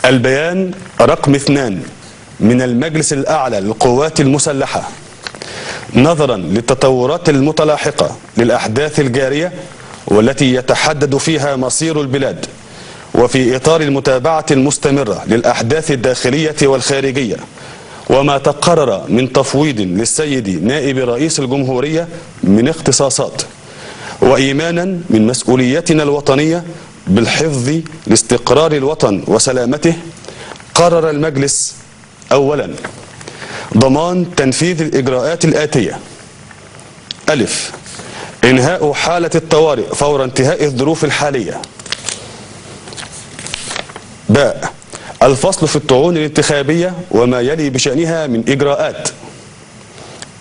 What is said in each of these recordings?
البيان رقم 2 من المجلس الأعلى للقوات المسلحة نظرا للتطورات المتلاحقة للأحداث الجارية والتي يتحدد فيها مصير البلاد، وفي إطار المتابعة المستمرة للأحداث الداخلية والخارجية، وما تقرر من تفويض للسيد نائب رئيس الجمهورية من اختصاصات، وإيمانا من مسؤوليتنا الوطنية بالحفظ لاستقرار الوطن وسلامته، قرر المجلس: أولا، ضمان تنفيذ الإجراءات الآتية: ألف، إنهاء حالة الطوارئ فور انتهاء الظروف الحالية. باء، الفصل في الطعون الانتخابية وما يلي بشأنها من إجراءات.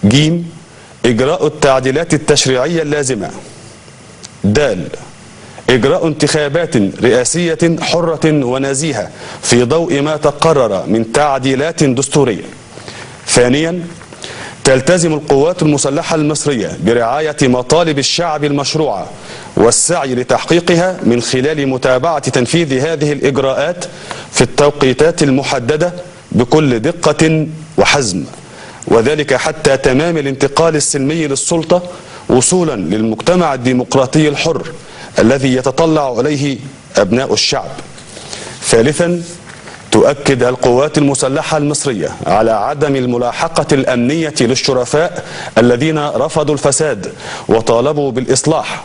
جيم، إجراء التعديلات التشريعية اللازمة. دال، إجراء انتخابات رئاسية حرة ونزيهة في ضوء ما تقرر من تعديلات دستورية. ثانيا، تلتزم القوات المسلحة المصرية برعاية مطالب الشعب المشروعة والسعي لتحقيقها من خلال متابعة تنفيذ هذه الإجراءات في التوقيتات المحددة بكل دقة وحزم، وذلك حتى تمام الانتقال السلمي للسلطة وصولا للمجتمع الديمقراطي الحر الذي يتطلع إليه أبناء الشعب. ثالثا، تؤكد القوات المسلحة المصرية على عدم الملاحقة الأمنية للشرفاء الذين رفضوا الفساد وطالبوا بالإصلاح،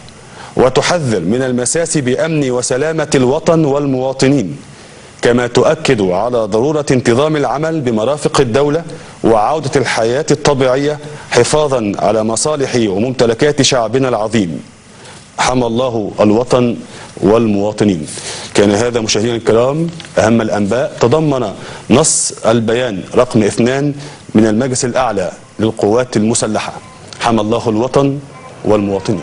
وتحذر من المساس بأمن وسلامة الوطن والمواطنين، كما تؤكد على ضرورة انتظام العمل بمرافق الدولة وعودة الحياة الطبيعية حفاظا على مصالح وممتلكات شعبنا العظيم. حمى الله الوطن والمواطنين. كان هذا مشاهدينا الكرام أهم الأنباء تضمن نص البيان رقم 2 من المجلس الأعلى للقوات المسلحة. حمى الله الوطن والمواطنين.